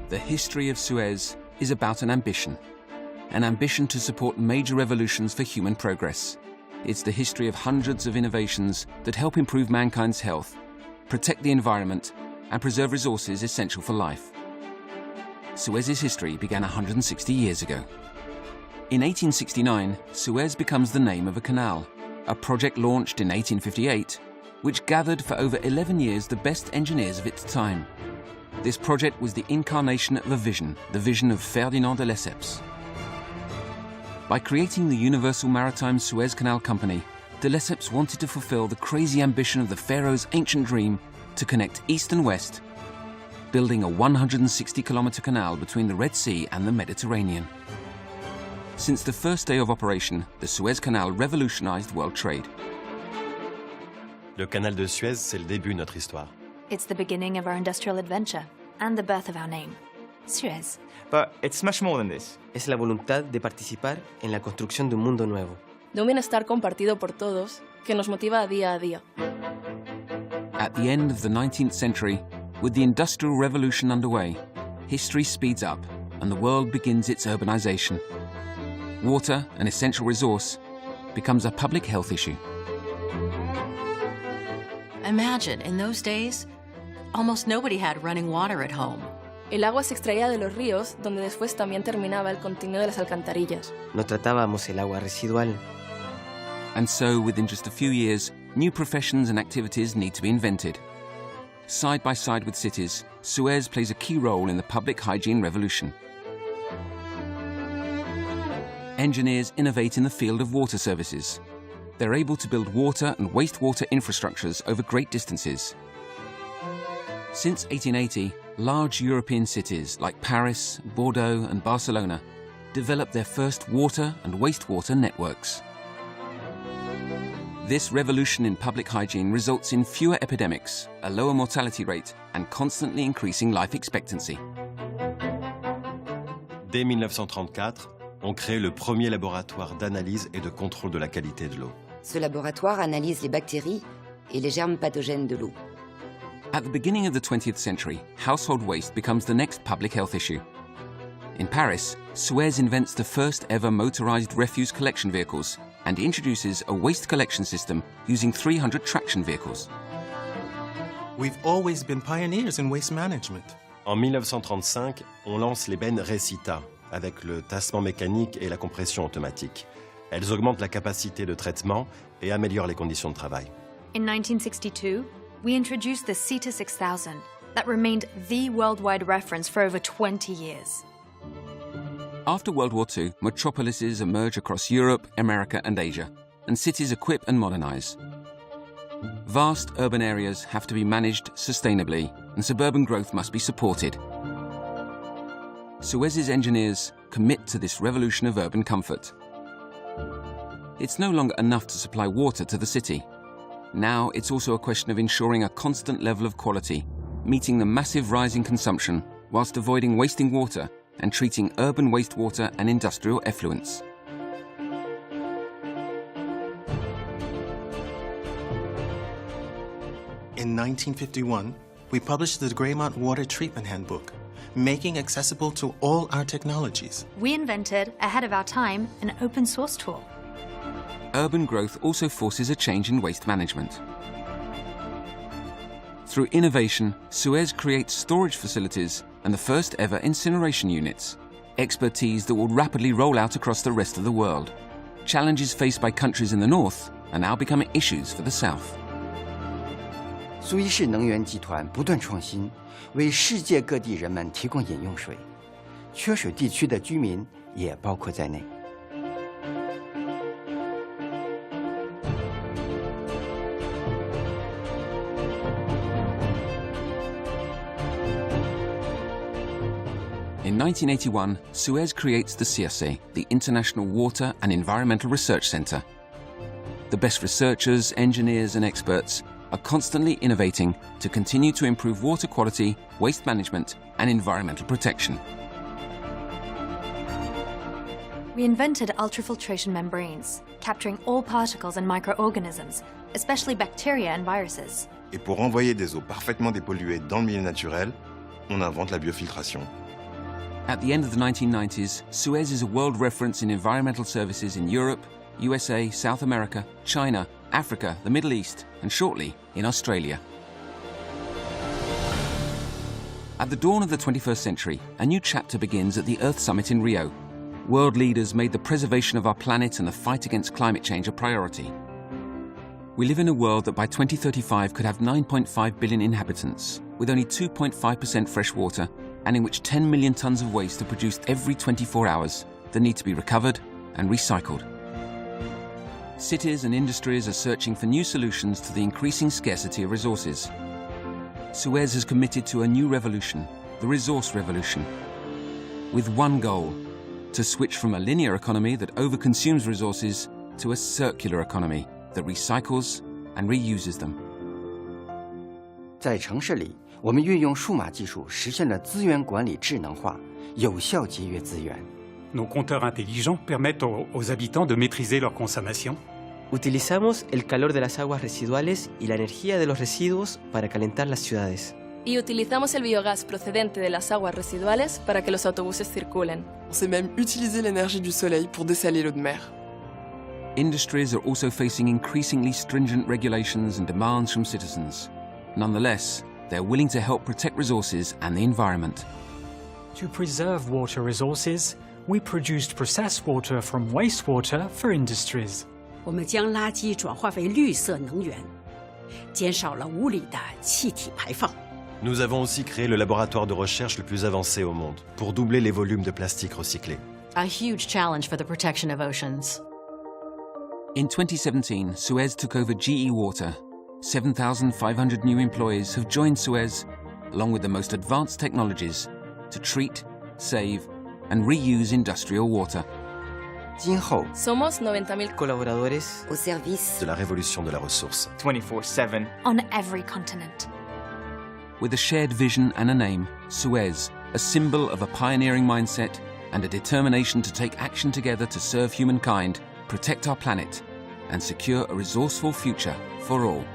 The history of Suez is about an ambition to support major revolutions for human progress. It's the history of hundreds of innovations that help improve mankind's health, protect the environment, and preserve resources essential for life. Suez's history began 160 years ago. In 1869, Suez becomes the name of a canal, a project launched in 1858, which gathered for over 11 years the best engineers of its time. This project was the incarnation of a vision, the vision of Ferdinand de Lesseps. By creating the Universal Maritime Suez Canal Company, de Lesseps wanted to fulfill the crazy ambition of the pharaoh's ancient dream to connect East and West, building a 160-kilometer canal between the Red Sea and the Mediterranean. Since the first day of operation, the Suez Canal revolutionized world trade. Le canal de Suez, c'est le début de notre histoire. It's the beginning of our industrial adventure and the birth of our name, Suez. But it's much more than this. Es la voluntad de participar en la construcción de un mundo nuevo. De un bienestar compartido por todos que nos motiva a día. At the end of the 19th century, with the Industrial Revolution underway, history speeds up and the world begins its urbanization. Water, an essential resource, becomes a public health issue. Imagine, in those days, almost nobody had running water at home. El agua se extraía de los ríos, donde después también terminaba el continuo de las alcantarillas. No tratábamos el agua residual. And so, within just a few years, new professions and activities need to be invented. Side by side with cities, Suez plays a key role in the public hygiene revolution. Engineers innovate in the field of water services. They're able to build water and wastewater infrastructures over great distances. Since 1880, large European cities like Paris, Bordeaux, and Barcelona developed their first water and wastewater networks. This revolution in public hygiene results in fewer epidemics, a lower mortality rate, and constantly increasing life expectancy. Dès 1934, on crée le premier laboratoire d'analyse et de contrôle de la qualité de l'eau. Ce laboratoire analyse les bactéries et les germes pathogènes de l'eau. At the beginning of the 20th century, household waste becomes the next public health issue. In Paris, Suez invents the first ever motorized refuse collection vehicles and introduces a waste collection system using 300 traction vehicles. We've always been pioneers in waste management. En 1935, on lance les bennes Recita avec le tassement mécanique et la compression automatique. Elles augmentent la capacité de traitement et améliorent les conditions de travail. In 1962, we introduced the CETA 6000 that remained the worldwide reference for over 20 years. After World War II, metropolises emerge across Europe, America, and Asia, and cities equip and modernize. Vast urban areas have to be managed sustainably, and suburban growth must be supported. Suez's engineers commit to this revolution of urban comfort. It's no longer enough to supply water to the city. Now it's also a question of ensuring a constant level of quality, meeting the massive rise in consumption whilst avoiding wasting water and treating urban wastewater and industrial effluents. In 1951, we published the Greymont Water Treatment Handbook, making accessible to all our technologies. We invented, ahead of our time, an open source tool. Urban growth also forces a change in waste management. Through innovation, Suez creates storage facilities and the first ever incineration units, expertise that will rapidly roll out across the rest of the world. Challenges faced by countries in the north are now becoming issues for the south. 苏伊士能源集团不断创新，为世界各地人们提供饮用水，缺水地区的居民也包括在内。In 1981, Suez creates the CSA, the International Water and Environmental Research Center. The best researchers, engineers, and experts are constantly innovating to continue to improve water quality, waste management, and environmental protection. We invented ultrafiltration membranes, capturing all particles and microorganisms, especially bacteria and viruses. Et pour envoyer des eaux parfaitement dépolluées dans le milieu naturel, on invente la biofiltration. At the end of the 1990s, Suez is a world reference in environmental services in Europe, USA, South America, China, Africa, the Middle East, and shortly in Australia. At the dawn of the 21st century, a new chapter begins at the Earth Summit in Rio. World leaders made the preservation of our planet and the fight against climate change a priority. We live in a world that by 2035 could have 9.5 billion inhabitants, with only 2.5% fresh water, and in which 10 million tons of waste are produced every 24 hours that need to be recovered and recycled. Cities and industries are searching for new solutions to the increasing scarcity of resources. Suez has committed to a new revolution, the resource revolution, with one goal: to switch from a linear economy that overconsumes resources to a circular economy that recycles and reuses them. 在城市里，我们运用数码技术实现了资源管理智能化，有效节约资源。Nos compteurs intelligents permettent aux habitants de maîtriser leur consommation. Utilizamos el calor de las aguas residuales y la energía de los residuos para calentar las ciudades. Y utilizamos el biogás procedente de las aguas residuales para que los autobuses circulen. On sait même utiliser l'énergie du soleil pour dessaler l'eau de mer. Industries are also facing increasingly stringent regulations and demands from citizens. Nonetheless, they're willing to help protect resources and the environment. To preserve water resources, we produced processed water from wastewater for industries. 我们将垃圾转化为绿色能源，减少了屋里的气体排放。 Nous avons aussi créé le laboratoire de recherche le plus avancé au monde pour doubler les volumes de plastique recyclé. A huge challenge for the protection of oceans. In 2017, Suez took over GE Water. 7,500 new employees have joined Suez, along with the most advanced technologies, to treat, save, and reuse industrial water. 今后 Somos 90,000 colaboradores au service de la révolution de la ressource. 24/7. On every continent. With a shared vision and a name, Suez, a symbol of a pioneering mindset and a determination to take action together to serve humankind, protect our planet, and secure a resourceful future for all.